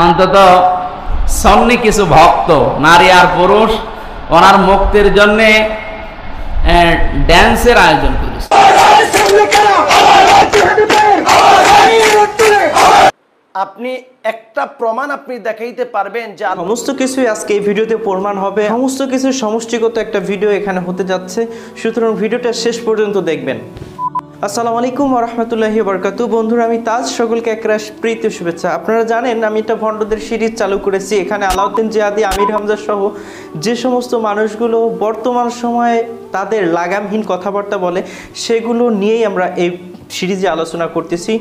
অন্তত সন্নি কিছু ভক্ত নারী আর পুরুষ ওনার মুক্তির জন্য ড্যান্সের আয়োজন করেছে। আপনি একটা প্রমাণ আপনি দেখাইতে পারবেন যে সমস্ত কিছুই আজকে এই ভিডিওতে প্রমাণ হবে। সমস্ত কিছু সমষ্টিগত একটা ভিডিও এখানে হতে যাচ্ছে, সুতরাং ভিডিওটা শেষ পর্যন্ত দেখবেন। আসসালামু আলাইকুম ওয়া রাহমাতুল্লাহি ওয়া বারাকাতুহু। বন্ধুরা, আমি তাজ, সকলকে একরাশ প্রীতি শুভেচ্ছা। আপনারা জানেন আমি একটা ভণ্ডদের সিরিজ চালু করেছি। এখানে আলাউদ্দিন জিহাদি, আমির হামজা সহ যে সমস্ত মানুষগুলো বর্তমান সময়ে তাদের লাগামহীন কথাবার্তা বলে, সেগুলো নিয়েই আমরা এই সিরিজে আলোচনা করতেছি।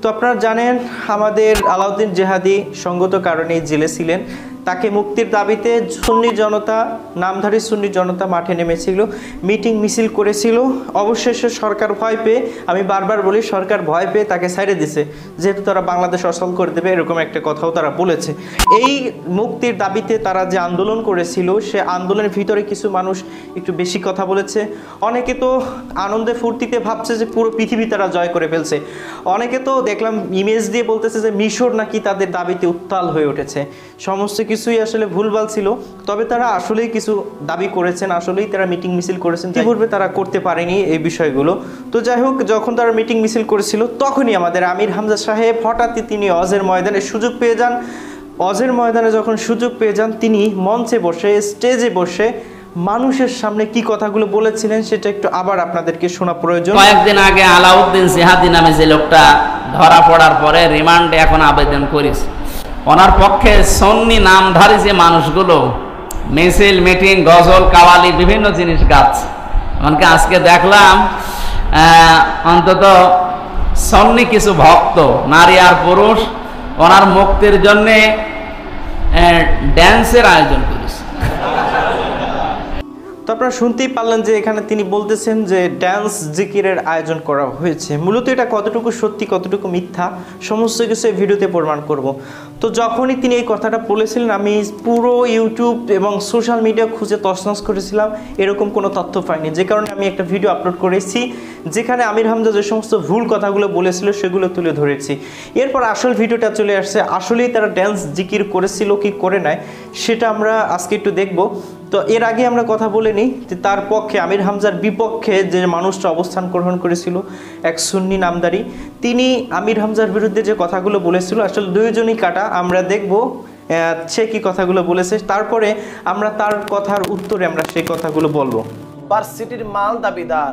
তো আপনারা জানেন আমাদের আলাউদ্দিন জিহাদি সঙ্গত কারণেই জেলে ছিলেন। তাকে মুক্তির দাবিতে সুন্নি জনতা, নামধারী সুন্নি জনতা মাঠে নেমেছিল, মিটিং মিছিল করেছিল। অবশেষে সরকার ভয় পেয়ে, আমি বারবার বলি সরকার ভয় পেয়ে তাকে ছেড়ে দিছে, যেহেতু তারা বাংলাদেশ অচল করে দেবে, এরকম একটা কথাও তারা বলেছে। এই মুক্তির দাবিতে তারা যে আন্দোলন করেছিল, সে আন্দোলনের ভিতরে কিছু মানুষ একটু বেশি কথা বলেছে। অনেকে তো আনন্দে ফুর্তিতে ভাবছে যে পুরো পৃথিবী তারা জয় করে ফেলছে। অনেকে তো দেখলাম ইমেজ দিয়ে বলতেছে যে মিশর নাকি তাদের দাবিতে উত্তাল হয়ে উঠেছে। সমস্ত কিছুই আসলে ভুলভাল ছিল। তবে তারা আসলেই কিছু দাবি করেছেন, আসলেই তারা মিটিং মিছিল করেছেন, পূর্বে তারা করতে পারেনি এই বিষয়গুলো। তো যাই হোক, যখন তারা মিটিং মিছিল করেছিল তখনই আমাদের আমির হামজা সাহেব হঠাৎই তিনি অজের ময়দানে সুযোগ পেয়ে যান। অজের ময়দানে যখন সুযোগ পেয়ে যান, তিনি মঞ্চে বসে, স্টেজে বসে মানুষের সামনে কি কথাগুলো বলেছিলেন সেটা একটু আবার আপনাদেরকে শোনা প্রয়োজন। কয়েকদিন আগে আলাউদ্দিন জিহাদি নামে যে লোকটা ধরা পড়ার পরে রিমান্ডে এখন আবেদন করেছে, ওনার পক্ষে সুন্নি নামধারী যে মানুষগুলো মিছিল, মিটিং, গজল, কাওয়ালি বিভিন্ন জিনিস গাচ্ছে। এমনকি আজকে দেখলাম অন্তত সুন্নি কিছু ভক্ত নারী আর পুরুষ ওনার মুক্তির জন্য ড্যান্সের আয়োজন করেছে। তো আপনারা শুনতেই পারলেন যে এখানে তিনি বলতেছেন যে ড্যান্স জিকিরের আয়োজন করা হয়েছে। মূলত এটা কতটুকু সত্যি কতটুকু মিথ্যা সমস্ত কিছু এই ভিডিওতে প্রমাণ করব। তো যখনই তিনি এই কথাটা বলেছিলেন, আমি পুরো ইউটিউব এবং সোশ্যাল মিডিয়া খুঁজে তছনছ করেছিলাম, এরকম কোনো তথ্য পাইনি। যে কারণে আমি একটা ভিডিও আপলোড করেছি যেখানে আমির হামজা যে সমস্ত ভুল কথাগুলো বলেছিল সেগুলো তুলে ধরেছি। এরপর আসল ভিডিওটা চলে আসছে, আসলেই তারা ড্যান্স জিকির করেছিল কি করে নাই সেটা আমরা আজকে একটু দেখব। তো এর আগে আমরা কথা বলে নিই যে তার পক্ষে, আমির হামজার বিপক্ষে যে মানুষটা অবস্থান গ্রহণ করেছিল, এক সুন্নি নামদারি, তিনি আমির হামজার বিরুদ্ধে যে কথাগুলো বলেছিল, আসলে দুইজনই কাটা। আমরা দেখব সে কি কথাগুলো বলেছে, তারপরে আমরা তার কথার উত্তরে আমরা সেই কথাগুলো বলবো। ভার্সিটির মাল দাবিদার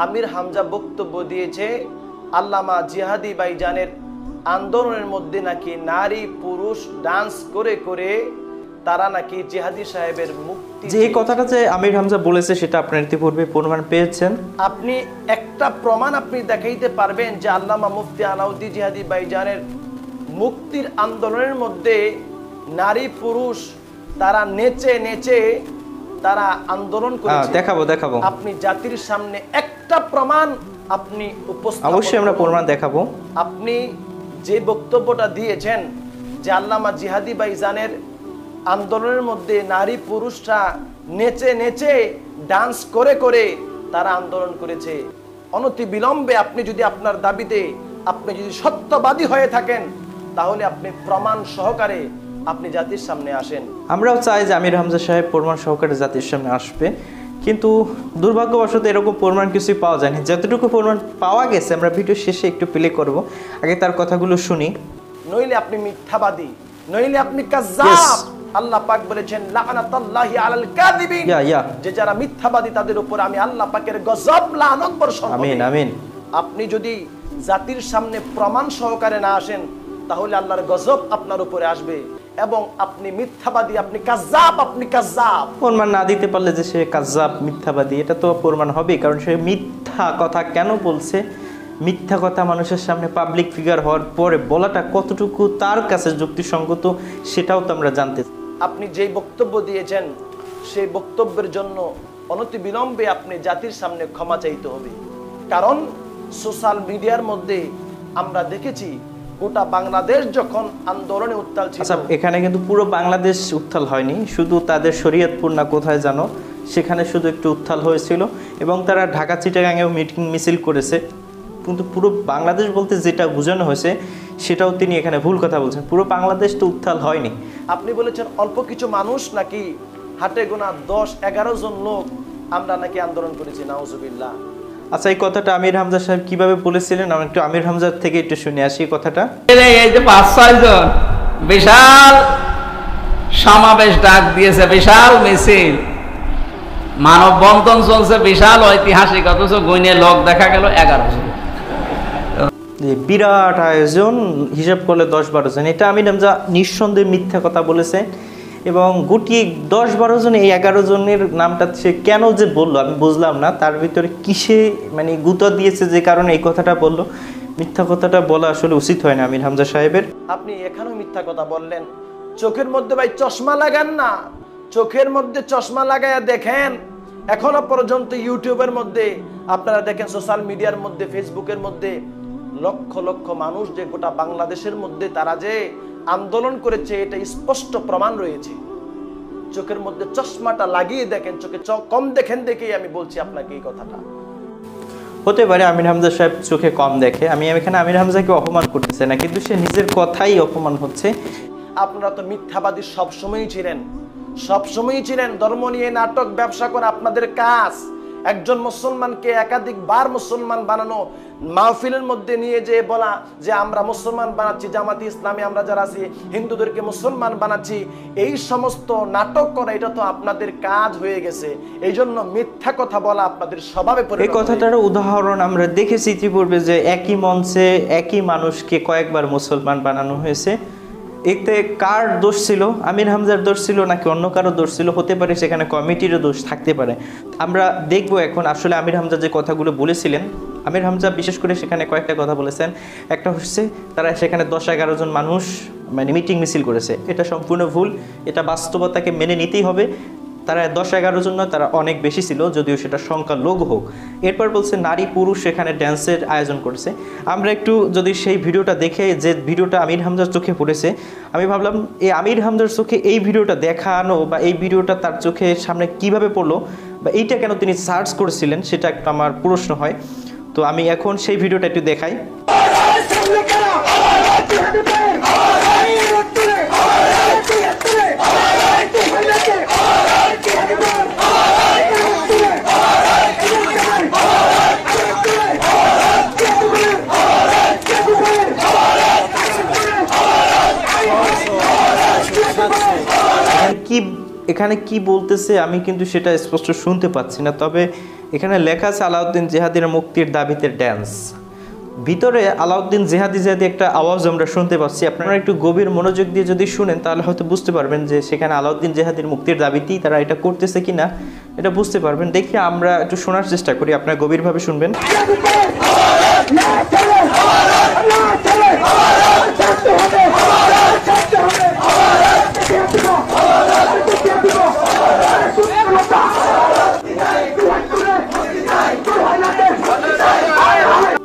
আমির হামজা বক্তব্য দিয়েছে আল্লামা জিহাদি ভাইজানের আন্দোলনের মধ্যে নাকি নারী পুরুষ ডান্স করে করে তারা নাকি জিহাদি সাহেবের মুক্তি। যে এই কথাটা যে আমির হামজা বলেছে সেটা আপনারা ইতিপূর্বে প্রমাণ পেয়েছেন। আপনি একটা প্রমাণ আপনি দেখাইতে পারবেন যে আল্লামা মুফতি আলাউদ্দিন জিহাদি ভাইজানের মুক্তির আন্দোলনের মধ্যে নারী পুরুষ তারা নেচে নেচে তারা আন্দোলন করেছে? দেখাবো। আপনি জাতির সামনে একটা প্রমাণ আপনি উপস্থাপন, অবশ্যই আমরা প্রমাণ দেখাবো। আপনি যে বক্তব্যটা দিয়েছেন যে আল্লামা জিহাদি ভাইজানের আন্দোলনের মধ্যে নারী পুরুষরা নেচে নেচে ডান্স করে করে তারা আন্দোলন করেছে, অনতি বিলম্বে আপনি যদি আপনার দাবিতে আপনি যদি সত্যবাদী হয়ে থাকেন তাহলে আপনি প্রমাণ সহকারে আপনি জাতির সামনে আসেন। আমরাও চাই যে আমির হামজা সাহেব প্রমাণ সহকারে জাতির সামনে আসবে, কিন্তু দুর্ভাগ্যবশত এরকম প্রমাণ কিছুই পাওয়া যায়নি। যতটুকু প্রমাণ পাওয়া গেছে আমরা ভিডিও শেষে একটু প্লে করব, আগে তার কথাগুলো শুনি। নইলে আপনি মিথ্যাবাদী, নইলে আপনি কাযযাব। আল্লাহ পাক বলেছেন লাআনাতুল্লাহি আলাল কাযিবিন, যে যারা মিথ্যাবাদী তাদের উপর আমি আল্লাহ পাকের গজব লানত বর্ষণ হবে। আমিন আমিন। আপনি যদি জাতির সামনে প্রমাণ সহকারে না আসেন তাহলে আল্লাহর গজব আপনার উপরে আসবে এবং আপনি মিথ্যাবাদী, আপনি কাযযাব, আপনি কাযযাব। প্রমাণ না দিতে পারলে যে সে কাযযাব, মিথ্যাবাদী, এটা তো প্রমাণ হবে, কারণ সে মিথ্যা কথা কেন বলছে, মিথ্যা কথা মানুষের সামনে পাবলিক ফিগার হওয়ার পরে বলাটা কতটুকু তার কাছে যুক্তিসঙ্গত সেটাও তো আমরা জানতে। আপনি যেই বক্তব্য দিয়েছেন সেই বক্তব্যের জন্য অনতিবিলম্বে আপনি জাতির সামনে ক্ষমা চাইতে হবে। কারণ সোশ্যাল মিডিয়ার মধ্যে আমরা দেখেছি গোটা বাংলাদেশ যখন আন্দোলনে উত্তাল ছিল। আচ্ছা, এখানে কিন্তু পুরো বাংলাদেশ উত্তাল হয়নি, শুধু তাদের শরীয়তপুর না কোথায় জানো সেখানে শুধু একটু উত্তাল হয়েছিল, এবং তারা ঢাকা চিটাগাঙেও মিটিং মিছিল করেছে। কিন্তু পুরো বাংলাদেশ বলতে যেটা বোঝানো হয়েছে সেটাও তিনি এখানে ভুল কথা বলছেন। পুরো বাংলাদেশ তো উত্তাল হয়নি। আপনি বলেছেন অল্প কিছু মানুষ নাকি হাতে গোনা 10-11 জন লোক আমরা নাকি আন্দোলন করেছি, নাউজুবিল্লাহ। আচ্ছা, এই কথাটা আমির হামজা সাহেব কিভাবে বলেছিলেন আমরা একটু আমির হামজার থেকে একটু শুনে আসি এই কথাটা। এই যে 5-6 জন বিশাল সমাবেশ ডাক দিয়েছে, বিশাল মিছিল, মানববন্ধন চলছে, বিশাল ঐতিহাসিক, অথচ গুইনে লোক দেখা গেল 11 জন। বিরাট আয়োজন, হিসাব করলে 10-12 জন। এটা আমির হামজা নিঃসন্দেহে মিথ্যা কথা বলেছে এবং গুটিয়ে 10-12 জন, এই 11 জনের নামটা সে কেন যে বললো আমি বুঝলাম না। তার ভিতরে কিসে মানে গুঁতো দিয়েছে যে কারণে এই কথাটা বললো। মিথ্যা কথাটা বলা আসলে উচিত হয় না আমির হামজা সাহেবের। আপনি এখানেও মিথ্যা কথা বললেন। চোখের মধ্যে ভাই চশমা লাগান না, চোখের মধ্যে চশমা লাগায়া দেখেন। এখনো পর্যন্ত ইউটিউবের মধ্যে আপনারা দেখেন, সোশ্যাল মিডিয়ার মধ্যে, ফেসবুকের মধ্যে লক্ষ লক্ষ মানুষ যে গোটা বাংলাদেশের মধ্যে তারা যে আন্দোলন করেছে, এটা স্পষ্ট প্রমাণ রয়েছে। চোখের মধ্যে চশমাটা লাগিয়ে দেখেন, চোখে কম দেখেন দেখেই আমি বলছি আপনাকে এই কথাটা। হতে পারে আমির হামজা সাহেব চোখে কম দেখে, আমি এখানে আমির হামজাকে অপমান করতেছে না, কিন্তু সে নিজের কথাই অপমান হচ্ছে। আপনারা তো মিথ্যাবাদী সবসময়ই ছিলেন, সবসময়ই ছিলেন। ধর্ম নিয়ে নাটক ব্যবসা করে আপনাদের কাজ। একজন মুসলমানকে একাধিকবার মুসলমান বানানো, মাহফিলের মধ্যে নিয়ে যে বলা যে আমরা মুসলমান বানাচ্ছি, জামাতি ইসলামী আমরা যারা আছি হিন্দুদেরকে মুসলমান বানাচ্ছি, এই সমস্ত নাটক করা, এটা তো আপনাদের কাজ হয়ে গেছে। এই জন্য মিথ্যা কথা বলা আপনাদের স্বভাবে পরিণত হয়েছে। এই কথাটার উদাহরণ আমরা দেখেছি ইতিপূর্বে যে একই মঞ্চে একই মানুষকে কয়েকবার মুসলমান বানানো হয়েছে। এতে কার দোষ ছিল? আমির হামজার দোষ ছিল নাকি অন্য কারো দোষ ছিল? হতে পারে সেখানে কমিটিরও দোষ থাকতে পারে। আমরা দেখবো এখন আসলে আমির হামজা যে কথাগুলো বলেছিলেন। আমির হামজা বিশেষ করে সেখানে কয়েকটা কথা বলেছেন। একটা হচ্ছে তারা সেখানে 10-11 জন মানুষ মানে মিটিং মিছিল করেছে, এটা সম্পূর্ণ ভুল। এটা বাস্তবতাকে মেনে নিতেই হবে। তারা 10-11 জন নয়, তারা অনেক বেশি ছিল, যদিও সেটা সংখ্যালঘু হোক। এরপর বলছে নারী পুরুষ সেখানে ড্যান্সের আয়োজন করেছে। আমরা একটু যদি সেই ভিডিওটা দেখে, যে ভিডিওটা আমির হামজার চোখে পড়েছে, আমি ভাবলাম এই আমির হামজার চোখে এই ভিডিওটা দেখানো বা এই ভিডিওটা তার চোখের সামনে কিভাবে পড়লো বা এইটা কেন তিনি সার্চ করেছিলেন, সেটা একটা আমার প্রশ্ন হয়। তো আমি এখন সেই ভিডিওটা একটু দেখাই। এখানে কি বলতেছে আমি কিন্তু সেটা স্পষ্ট শুনতে পাচ্ছি না, তবে এখানে লেখা আছে আলাউদ্দিন জিহাদির মুক্তির দাবিতে ড্যান্স। ভিতরে আলাউদ্দিন জিহাদি একটা আওয়াজ আমরা শুনতে পাচ্ছি। আপনারা একটু গভীর মনোযোগ দিয়ে যদি শুনেন তাহলে হয়তো বুঝতে পারবেন যে সেখানে আলাউদ্দিন জিহাদির মুক্তির দাবিতেই তারা এটা করতেছে কিনা, এটা বুঝতে পারবেন। দেখি আমরা একটু শোনার চেষ্টা করি, আপনারা গভীরভাবে শুনবেন।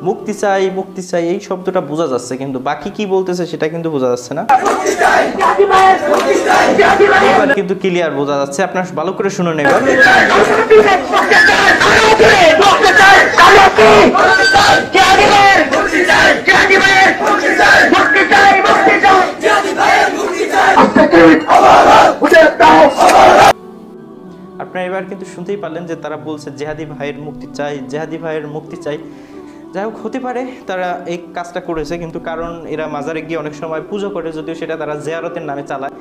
মুক্তি চাই, মুক্তি চাই, এই শব্দটা বোঝা যাচ্ছে, কিন্তু বাকি কি বলতেছে সেটা কিন্তু বোঝা যাচ্ছে না। কিন্তু ক্লিয়ার বোঝা যাচ্ছে, আপনার ভালো করে শুনে নেবেন। আপনারা এবার কিন্তু শুনতেই পারলেন যে তারা বলছে জেহাদি ভাইয়ের মুক্তি চাই, জেহাদি ভাইয়ের মুক্তি চাই। যাই হোক, হতে পারে তারা এই কাজটা করেছে, কিন্তু কারণ এরা মাজারে গিয়ে অনেক সময় পুজো করে, যদিও সেটা তারা জিয়ারতের নামে চালায়।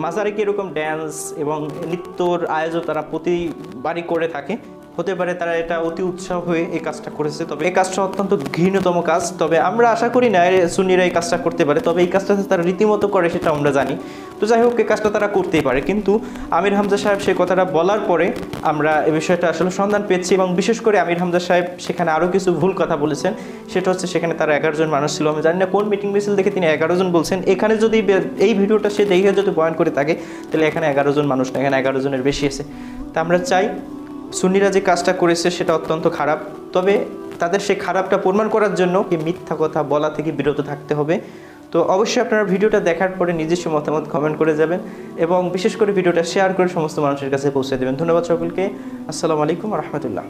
মাজারে গিয়ে এরকম ড্যান্স এবং নৃত্যর আয়োজন তারা প্রতিবারই করে থাকে। হতে পারে তারা এটা অতি উৎসাহ হয়ে এই কাজটা করেছে, তবে এই কাজটা অত্যন্ত ঘৃণ্যতম কাজ। তবে আমরা আশা করি না সুন্নিরা এই কাজটা করতে পারে, তবে এই কাজটা তারা রীতিমতো করে সেটা আমরা জানি। তো যাই হোক, এই কাজটা তারা করতেই পারে, কিন্তু আমির হামজা সাহেব সেই কথাটা বলার পরে আমরা এই বিষয়টা আসলে সন্ধান পেয়েছি, এবং বিশেষ করে আমির হামজা সাহেব সেখানে আরও কিছু ভুল কথা বলেছেন। সেটা হচ্ছে সেখানে তারা 11 জন মানুষ ছিল। আমি জানি না কোন মিটিং মিছিল দেখে তিনি 11 জন বলছেন। এখানে যদি এই ভিডিওটা সে দেখে যদি বয়ান করে থাকে, তাহলে এখানে 11 জন মানুষ না, এখানে 11 জনের বেশি আছে। তা আমরা চাই সুন্নিরা যে কাজটা করেছে সেটা অত্যন্ত খারাপ, তবে তাদের সেই খারাপটা প্রমাণ করার জন্য কি মিথ্যা কথা বলা থেকে বিরত থাকতে হবে। তো অবশ্যই আপনারা ভিডিওটা দেখার পরে নিজস্ব মতামত কমেন্ট করে যাবেন, এবং বিশেষ করে ভিডিওটা শেয়ার করে সমস্ত মানুষের কাছে পৌঁছে দেবেন। ধন্যবাদ সকলকে। আসসালামু আলাইকুম ওয়া রাহমাতুল্লাহ।